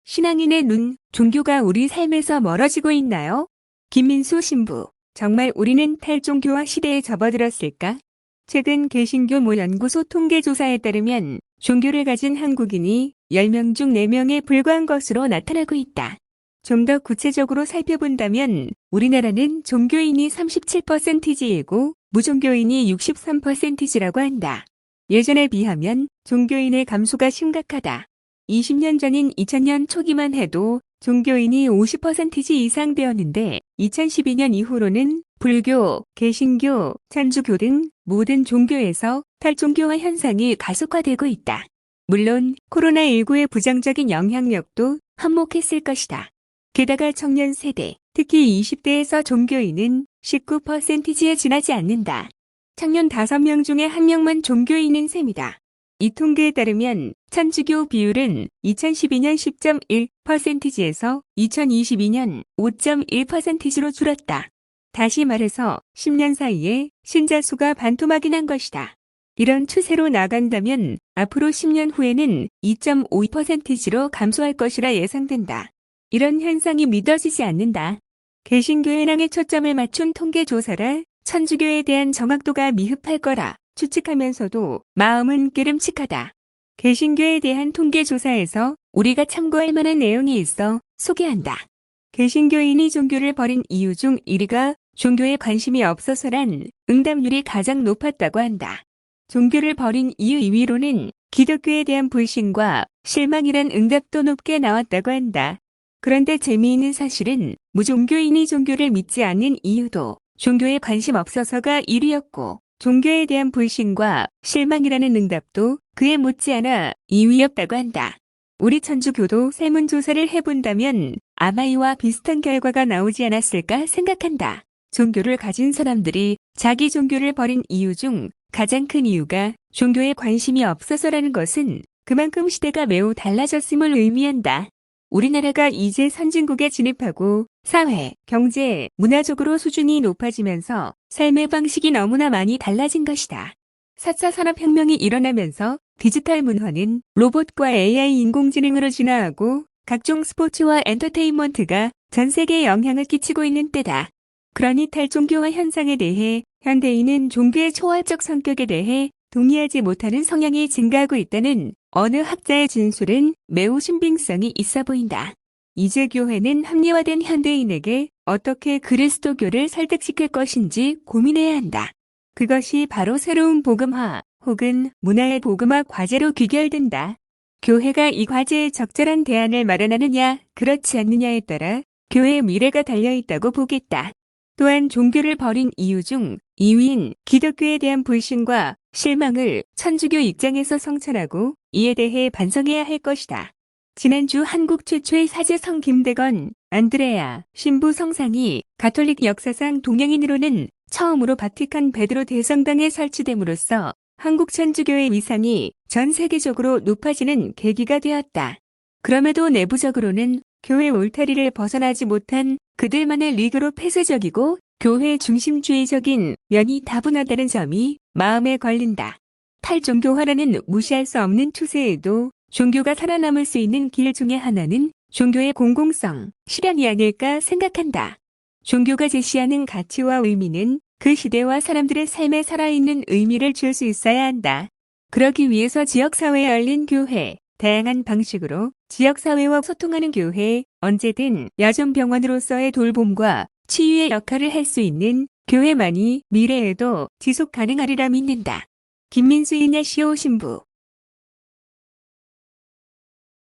신앙인의 눈, 종교가 우리 삶에서 멀어지고 있나요? 김민수 신부, 정말 우리는 탈종교화 시대에 접어들었을까? 최근 개신교 모 연구소 통계조사에 따르면 종교를 가진 한국인이 10명 중 4명에 불과한 것으로 나타나고 있다. 좀 더 구체적으로 살펴본다면 우리나라는 종교인이 37%이고 무종교인이 63%라고 한다. 예전에 비하면 종교인의 감소가 심각하다. 20년 전인 2000년 초기만 해도 종교인이 50% 이상 되었는데 2012년 이후로는 불교, 개신교, 천주교 등 모든 종교에서 탈종교화 현상이 가속화되고 있다. 물론 코로나19의 부정적인 영향력도 한몫했을 것이다. 게다가 청년 세대, 특히 20대에서 종교인은 19%에 지나지 않는다. 청년 5명 중에 1명만 종교인인 셈이다. 이 통계에 따르면 천주교 비율은 2012년 10.1%에서 2022년 5.1%로 줄었다. 다시 말해서 10년 사이에 신자 수가 반토막이 난 것이다. 이런 추세로 나간다면 앞으로 10년 후에는 2.5%로 감소할 것이라 예상된다. 이런 현상이 믿어지지 않는다. 개신교의 낭에 초점을 맞춘 통계조사라 천주교에 대한 정확도가 미흡할 거라 추측하면서도 마음은 깨름칙하다. 개신교에 대한 통계조사에서 우리가 참고할 만한 내용이 있어 소개한다. 개신교인이 종교를 버린 이유 중 1위가 종교에 관심이 없어서란 응답률이 가장 높았다고 한다. 종교를 버린 이유 2위로는 기독교에 대한 불신과 실망이란 응답도 높게 나왔다고 한다. 그런데 재미있는 사실은 무종교인이 종교를 믿지 않는 이유도 종교에 관심 없어서가 1위였고 종교에 대한 불신과 실망이라는 응답도 그에 못지않아 2위였다고 한다. 우리 천주교도 설문조사를 해본다면 아마 이와 비슷한 결과가 나오지 않았을까 생각한다. 종교를 가진 사람들이 자기 종교를 버린 이유 중 가장 큰 이유가 종교에 관심이 없어서라는 것은 그만큼 시대가 매우 달라졌음을 의미한다. 우리나라가 이제 선진국에 진입하고 사회, 경제, 문화적으로 수준이 높아지면서 삶의 방식이 너무나 많이 달라진 것이다. 4차 산업혁명이 일어나면서 디지털 문화는 로봇과 AI 인공지능으로 진화하고 각종 스포츠와 엔터테인먼트가 전 세계에 영향을 끼치고 있는 때다. 그러니 탈종교화 현상에 대해 현대인은 종교의 초월적 성격에 대해 동의하지 못하는 성향이 증가하고 있다는 어느 학자의 진술은 매우 신빙성이 있어 보인다. 이제 교회는 합리화된 현대인에게 어떻게 그리스도교를 설득시킬 것인지 고민해야 한다. 그것이 바로 새로운 복음화 혹은 문화의 복음화 과제로 귀결된다. 교회가 이 과제에 적절한 대안을 마련하느냐 그렇지 않느냐에 따라 교회의 미래가 달려있다고 보겠다. 또한 종교를 버린 이유 중 2위인 기독교에 대한 불신과 실망을 천주교 입장에서 성찰하고 이에 대해 반성해야 할 것이다. 지난주 한국 최초의 사제성 김대건, 안드레아, 신부 성상이 가톨릭 역사상 동양인으로는 처음으로 바티칸 베드로 대성당에 설치됨으로써 한국 천주교의 위상이 전 세계적으로 높아지는 계기가 되었다. 그럼에도 내부적으로는 교회 울타리를 벗어나지 못한 그들만의 리그로 폐쇄적이고 교회 중심주의적인 면이 다분하다는 점이 마음에 걸린다. 탈종교화라는 무시할 수 없는 추세에도 종교가 살아남을 수 있는 길 중에 하나는 종교의 공공성, 실현이 아닐까 생각한다. 종교가 제시하는 가치와 의미는 그 시대와 사람들의 삶에 살아있는 의미를 줄 수 있어야 한다. 그러기 위해서 지역사회에 열린 교회, 다양한 방식으로 지역사회와 소통하는 교회, 언제든 여전병원으로서의 돌봄과 치유의 역할을 할 수 있는 교회만이 미래에도 지속 가능하리라 믿는다. 김민수 인야시오 신부